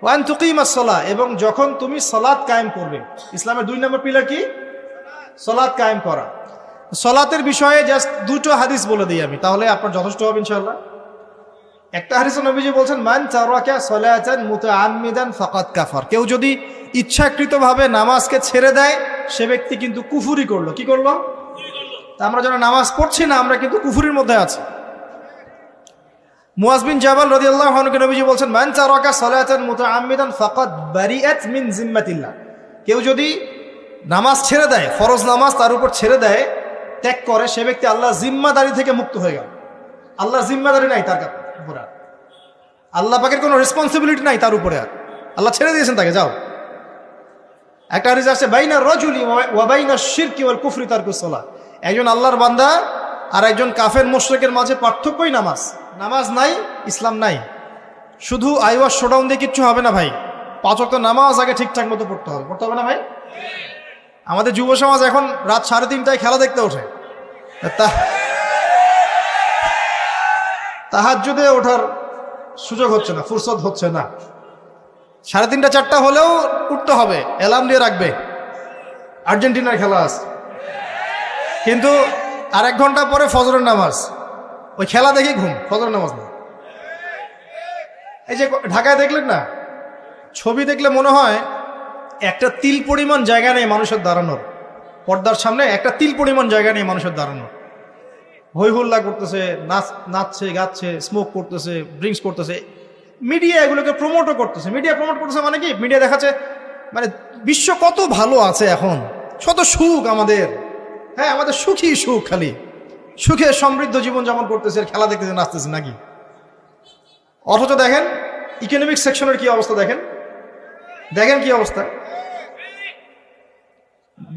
One তুকিমাস সালাহ, এবং যখন তুমি সালাত কায়েম করবে। ইসলামের 2 নম্বর পিলার কি? সালাত কায়েম করা। সালাতের বিষয়ে জাস্ট 2টো হাদিস বলে দিই আমি, তাহলে আপনার যথেষ্ট হবে ইনশাআল্লাহ। একটা হাদিসে নবীজি বলছেন, মান তারাকা সালাতান মুতাআম্মিদান ফাকাদ কাফার। কেউ যদি ইচ্ছাকৃতভাবে নামাজকে ছেড়ে দেয়, সে ব্যক্তি কিন্তু কুফরি করলো। কি করলো? তা আমরা যারা নামাজ পড়ছি না, আমরা কিন্তু কুফরির মধ্যে আছি। মুয়াজ বিন জাবাল রাদিয়াল্লাহু আনহু নবীজি বলছেন, মান তারাকা সালাতান মুতাআম্মিদান ফাকাদ বারিআত মিন জিম্মাতিল্লাহ। কেউ যদি নামাজ ছেড়ে দেয়, ফরজ নামাজ তার উপর ছেড়ে দেয়, ত্যাগ করে, সে ব্যক্তি আল্লাহর জিম্মাদারি থেকে মুক্ত হয়ে গেল। আল্লাহর জিম্মাদারি নাই তার উপরে, আল্লাহ পাকের কোনো রেসপন্সিবিলিটি নাই তার উপরে, আর আল্লাহ ছেড়ে দিয়েছেন তাকে, যাও। একটা হাদিস আছে, বাইনা রাজুলি ওয়া বাইনা শিরকি ওয়াল কুফরি তারকুস সালাহ। একজন আল্লাহর বান্দা আর একজন কাফের মুশরিকের মাঝে পার্থক্যই নামাজ। নামাজ নাই, ইসলাম নাই। শুধু আইওয়াশ শোডাউন দিয়ে কিচ্ছু হবে না ভাই। 5 ওয়াক্ত নামাজ আগে ঠিকঠাক মতো পড়তে হবে। পড়তে হবে না ভাই? আমাদের যুব সমাজ এখন রাত 3:30টায় খেলা দেখতে ওঠে, তাহাজ্জুদে ওঠার সুযোগ হচ্ছে না, ফুরসত হচ্ছে না। 3:30 4টা হলেও উঠতে হবে, অ্যালার্ম দিয়ে রাখবে, আর্জেন্টিনার খেলা আছে। কিন্তু আর 1 ঘন্টা পরে ফজরের নামাজ, ওই খেলা দেখি ঘুম, ফজরের নামাজ না। এই যে ঢাকায় দেখলেন না, ছবি দেখলে মনে হয় একটা তিল পরিমাণ জায়গা নেই মানুষের দাঁড়ানোর। পর্দার সামনে একটা তিল পরিমাণ জায়গা নেই মানুষের দাঁড়ানোর। হই হুল্লা করতেছে, নাচছে, গাচ্ছে, স্মোক করতেছে, ড্রিঙ্কস করতেছে। মিডিয়া এগুলোকে প্রমোটও করতেছে। মিডিয়া প্রমোট করতেছে মানে কি? মিডিয়া দেখাচ্ছে মানে বিশ্ব কত ভালো আছে এখন, কত সুখ আমাদের। হ্যাঁ, আমাদের সুখী সুখ, খালি সুখে সমৃদ্ধ জীবন যেমন করতেছে, খেলা দেখতেছে, নাচতেছে নাকি। অথচ দেখেন ইকোনমিক সেকশনের কি অবস্থা, দেখেন কি অবস্থা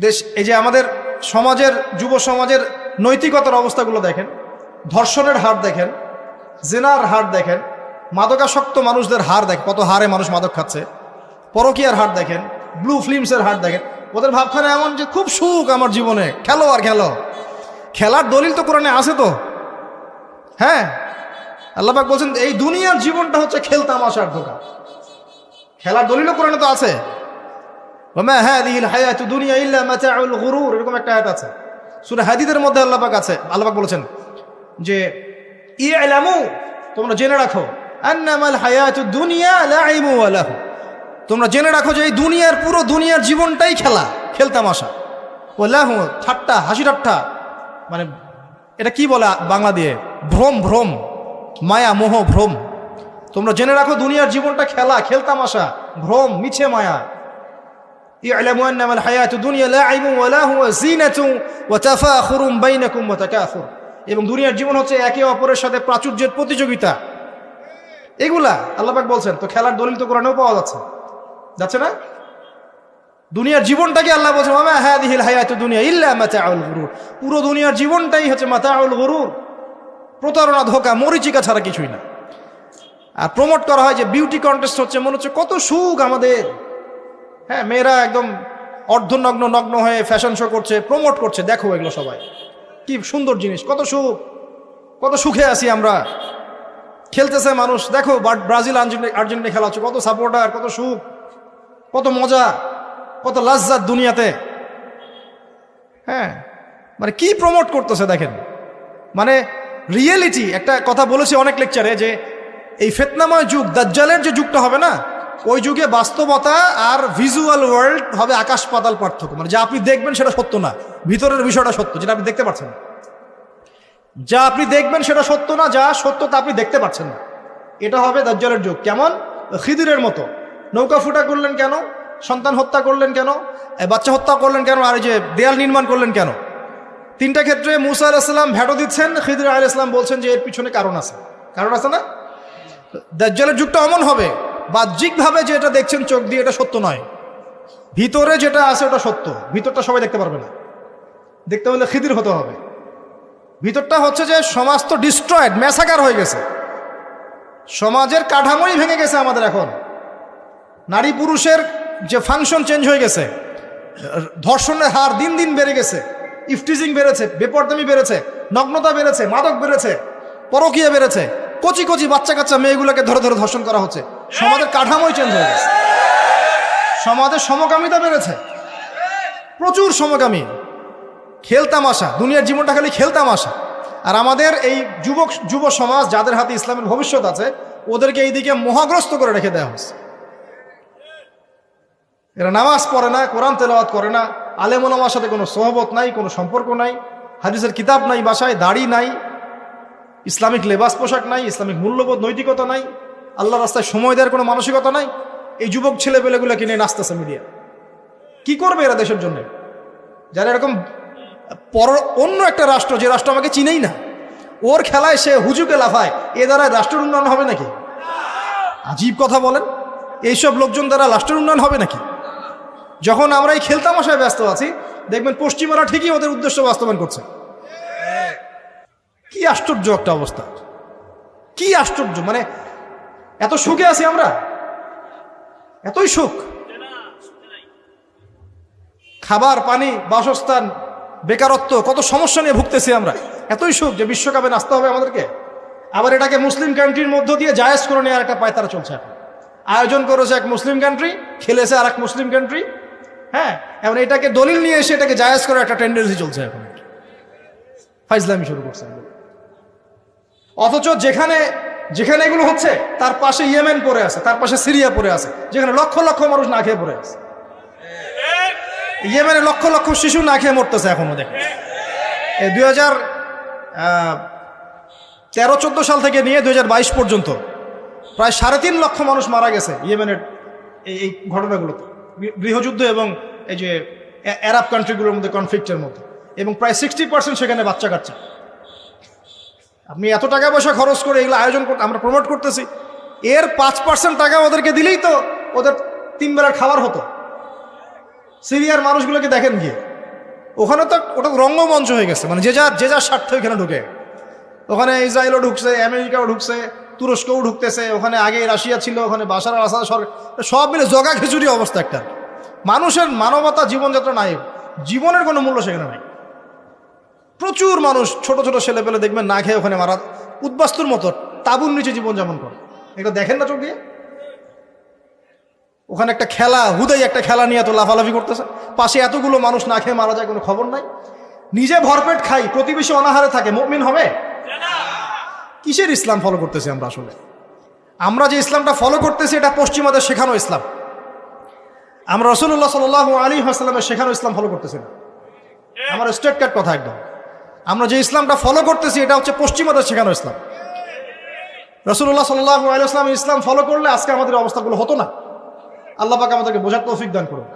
দেশ। এই যে আমাদের সমাজের, যুব সমাজের নৈতিকতার অবস্থাগুলো দেখেন, ধর্ষণের হার দেখেন, জেনার হার দেখেন, মাদকাসক্ত মানুষদের হার দেখেন, কত হারে মানুষ মাদক খাচ্ছে, পরকীয়ার হার দেখেন, ব্লু ফিল্মসের হার দেখেন। ওদের ভাবখানে এমন যে খুব সুখ আমার জীবনে, খেলো আর খেলো। খেলার দলিল তো কোরআনে আছে তো। হ্যাঁ, আল্লাহ পাক বলছেন এই দুনিয়ার জীবনটা হচ্ছে খেলতামাশার ধোঁকা। খেলার দলিলও কোরআনে তো আছে। ওমা হাযিহিল হায়াতু দুনিয়া ইল্লা মাতাউল গুরুর, এরকম একটা আয়াত আছে সূরা হাদীদের মধ্যে। আল্লাহ পাক বলেছেন যে ইলামু, তোমরা জেনে রাখো, আন্নামাল হায়াতুদ দুনিয়া লাইবু ওয়া লাহু, তোমরা জেনে রাখো যে এই দুনিয়ার, পুরো দুনিয়ার জীবনটাই খেলা, খেলতামাশা। ওয়া লাহু, ঠাট্টা, হাসি ঠাট্টা, মানে এটা কি বলে বাংলা দিয়ে? ভ্রম, মায়া, মোহ, ভ্রম। তোমরা জেনে রাখো দুনিয়ার জীবনটা খেলা, খেলতামাশা, ভ্রম, মিছে মায়া। ই'লামু আন্নামাল হায়াতুদ দুনিয়া লাইবু ওয়া লাহু ওয়া যিনাতু ওয়া তাফাখুরুম বাইনাকুম ওয়া তাকাসুর, এবং দুনিয়ার জীবন হচ্ছে একে অপরের সাথে প্রাচুর্যের প্রতিযোগিতা। এগুলা আল্লাহ পাক বলছেন। তো খেলার দলিল তো কোরআনেও পাওয়া যাচ্ছে না? দুনিয়ার জীবনটাকে আল্লাহ বলছেন ওমা হাযিহিল হায়াতুদ দুনিয়া ইল্লা মাতাউল গুরুর, পুরো দুনিয়ার জীবনটাই হচ্ছে মাতাউল গুরুর, প্রতারণা, ধোঁকা, মরিচিকা ছাড়া কিছুই না। আর প্রমোট করা হয় যে বিউটি কন্টেস্ট হচ্ছে, মনে হচ্ছে কত সুখ আমাদের। হ্যাঁ, মেয়েরা একদম নগ্ন হয়ে ফ্যাশন শো করছে, প্রমোট করছে, দেখো এগুলো সবাই কি সুন্দর জিনিস, কত সুখ, কত সুখে আছি আমরা। খেলতেছে মানুষ, দেখো ব্রাজিল আর্জেন্টিনা খেলা হচ্ছে, কত সাপোর্টার, কত সুখ, কত মজা, কত লাজ্জাত দুনিয়াতে। হ্যাঁ, মানে কি প্রমোট করতেছে দেখেন। মানে রিয়েলিটি, একটা কথা বলেছি অনেক লেকচারে যে এই ফিতনাময় যুগ, দাজ্জালের যে যুগটা হবে না, ওই যুগে বাস্তবতা আর ভিজুয়াল ওয়ার্ল্ড হবে আকাশ পাতাল পার্থক্য। মানে যা আপনি দেখবেন সেটা সত্য না, ভিতরের বিষয়টা সত্য, যেটা আপনি দেখতে পাচ্ছেন না। যা আপনি দেখবেন সেটা সত্য না, যা সত্য তা আপনি দেখতে পাচ্ছেন না। এটা হবে দাজ্জালের যুগ। কেমন? খিদিরের মতো। নৌকা ফুটা করলেন কেন? সন্তান হত্যা করলেন কেন? বাচ্চা হত্যা করলেন কেন? আর এই যে দেয়াল নির্মাণ করলেন কেন? 3টা ক্ষেত্রে মুসা আলাইহিস সালাম ভেটো দিচ্ছেন, খিদির আলাইহিস সালাম বলছেন যে এর পিছনে কারণ আছে না? দাজ্জালের যুগটা এমন হবে, বাহ্যিকভাবে যে এটা দেখছেন চোখ দিয়ে, এটা সত্য নয়। ভিতরে যেটা আছে ওটা সত্য। ভিতরটা সবাই দেখতে পারবে না, দেখতে হলে খিদির হতে হবে। ভিতরটা হচ্ছে যে সমাজ তো ডিস্ট্রয়েড, ম্যাসাকার হয়ে গেছে, সমাজের কাঠামোই ভেঙে গেছে আমাদের। এখন নারী পুরুষের যে ফাংশন চেঞ্জ হয়ে গেছে, ধর্ষণের হার দিন দিন বেড়ে গেছে, ইফটিজিং বেড়েছে, বেপরদামি বেড়েছে, নগ্নতা বেড়েছে, মাদক বেড়েছে, পরকীয়া বেড়েছে, কচি কচি বাচ্চা কাচ্চা মেয়েগুলোকে ধরে ধরে ধর্ষণ করা হচ্ছে। সমাজের কাঠামোই চেঞ্জ হয়ে গেছে, সমাজের সমকামিতা বেড়েছে, প্রচুর সমকামী, খেলতামাশা, দুনিয়ার জীবনটা খালি খেলতামাশা। আর আমাদের এই যুব সমাজ যাদের হাতে ইসলামের ভবিষ্যৎ আছে, ওদেরকে এইদিকে মোহাগ্রস্ত করে রেখে দেওয়া হচ্ছে। এরা নামাজ পড়ে না, কোরআন তেলাওয়াত করে না, আলেম ওলামার সাথে কোনো সোহবত নাই, কোনো সম্পর্ক নাই, হাদিসের কিতাব নাই বাসায়, দাড়ি নাই, ইসলামিক লেবাস পোশাক নাই, ইসলামিক মূল্যবোধ নৈতিকতা নাই, আল্লাহ রাস্তায় সময় দেওয়ার কোনো মানসিকতা নাই। এই যুবক ছেলেপেলেগুলো কিনে নাচতেছে মিডিয়া। কি করবে এরা দেশের জন্য? যারা এরকম অন্য একটা রাষ্ট্র, যে রাষ্ট্র আমাকে চিনেই না, ওর খেলায় সে হুজুকে লাফায়, এ দ্বারা রাষ্ট্রের উন্নয়ন হবে নাকি? আজীব কথা বলেন, এইসব লোকজন দ্বারা রাষ্ট্রের উন্নয়ন হবে নাকি? যখন আমরা এই খেলতামাশায় ব্যস্ত আছি, দেখবেন পশ্চিমারা ঠিকই ওদের উদ্দেশ্য বাস্তবায়ন করছে। কি আশ্চর্য একটা অবস্থা, কি আশ্চর্য! মানে এত সুখে আছি আমরা, এতই সুখ, খাবার, পানি, বাসস্থান, বেকারত্ব, কত সমস্যা নিয়ে ভুগতেছি আমরা, এতই সুখ যে বিশ্বকাপে নাচতে হবে আমাদেরকে। আবার এটাকে মুসলিম কান্ট্রির মধ্য দিয়ে জায়েজ করে নেওয়ার একটা পায়তারা চলছে এখন। আয়োজন করেছে এক মুসলিম কান্ট্রি, খেলেছে আর এক মুসলিম কান্ট্রি। হ্যাঁ, এখন এটাকে দলিল নিয়ে এসে এটাকে জায়েজ করার একটা টেন্ডেন্সি চলছে এখন, ফাইজলামি শুরু করছে। অথচ যেখানে যেখানে এগুলো হচ্ছে তার পাশে ইয়েমেন পড়ে আছে, তার পাশে সিরিয়া পড়ে আছে, যেখানে লক্ষ লক্ষ মানুষ না খেয়ে পড়ে আছে। ইয়েমেনে লক্ষ লক্ষ শিশু না খেয়ে মরতেছে এখনো। দেখেন, এই 2013-14 সাল থেকে নিয়ে 2022 পর্যন্ত প্রায় 3.5 লক্ষ মানুষ মারা গেছে ইয়েমেনের এই ঘটনাগুলোতে, গৃহযুদ্ধ এবং এই যে আরব কান্ট্রিগুলোর মধ্যে কনফ্লিক্টের মধ্যে, এবং প্রায় 60% সেখানে বাচ্চা কাচ্চা। আপনি এত টাকা পয়সা খরচ করে এগুলো আয়োজন করতে, আমরা প্রমোট করতেছি, এর 5% টাকা ওদেরকে দিলেই তো ওদের 3 বেলার খাবার হতো। সিরিয়ার মানুষগুলোকে দেখেন গিয়ে, ওখানে তো ওটা রঙ্গমঞ্চ হয়ে গেছে, মানে যে যার স্বার্থ এখানে ঢুকে। ওখানে ইসরায়েলও ঢুকছে, আমেরিকাও ঢুকছে, তুরস্কও ঢুকতেছে, ওখানে আগে রাশিয়া ছিল, ওখানে বাশার আল আসাদ সরকার, সব মিলে জগা খিচুড়ি অবস্থা একটা। মানুষের মানবতা, জীবনযাত্রা নাই, জীবনের কোনো মূল্য সেখানে নাই। প্রচুর মানুষ, ছোট ছোট ছেলেপেলে দেখবেন না খেয়ে ওখানে মারা, উদ্বাস্তুর মতো তাঁবুর নিচে জীবনযাপন করে। এগুলো দেখেন না চোখ দিয়ে? ওখানে একটা খেলা, হুদাই একটা খেলা নিয়ে এত লাফালাফি করতেছে, পাশে এতগুলো মানুষ না খেয়ে মারা যায়, কোনো খবর নাই। নিজে ভরপেট খাই, প্রতিবেশী অনাহারে থাকে, মুমিন হবে? কিসের ইসলাম ফলো করতেছি আমরা আসলে? আমরা যে ইসলামটা ফলো করতেছি এটা পশ্চিমাদের শেখানো ইসলাম। আমরা রাসূলুল্লাহ সাল্লাল্লাহু আলাইহি ওয়াসাল্লামের শেখানো ইসলাম ফলো করতেছি না। আমার স্ট্রেট কাট কথা একদম। আমরা যে ইসলামটা ফলো করতেছি এটা হচ্ছে পশ্চিমাদের শেখানো ইসলাম। রাসূলুল্লাহ সাল্লাল্লাহু আলাইহি ওয়াসাল্লামের ইসলাম ফলো করলে আজকে আমাদের অবস্থাগুলো হতো না। আল্লাহ পাক আমাদেরকে বোঝার তৌফিক দান করুন।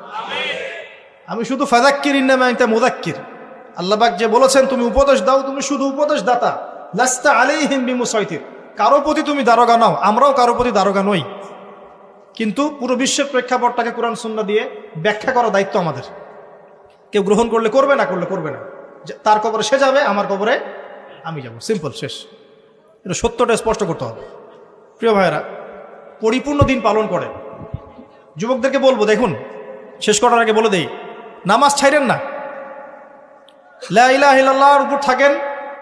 আমি শুধু ফাযাক্কির ইন্নামা আনতা মুযাক্কির, আল্লাহ পাক যে বলেছেন তুমি উপদেশ দাও, তুমি শুধু উপদেশ দাতা, লাস্তা আলাইহিম বিমুসাইতির, কারো প্রতি তুমি দারোগা নাও, আমরাও কারো প্রতি দারোগা নই। কিন্তু পুরো বিশ্বের প্রেক্ষাপটটাকে কোরআন সুন্নাহ দিয়ে ব্যাখ্যা করার দায়িত্ব আমাদের। কেউ গ্রহণ করলে করবে, না করলে করবে না। তার কবরে সে যাবে, আমার কবরে আমি যাব, সিম্পল, শেষ। এটা সত্যটা স্পষ্ট করতে হবে। প্রিয় ভাইয়েরা, পরিপূর্ণ দিন পালন করে যুবকদেরকে বলবো, দেখুন শেষ করার আগে বলে দেই, নামাজ ছাইরেন না, লা ইলাহা ইল্লাল্লাহর উপর থাকেন,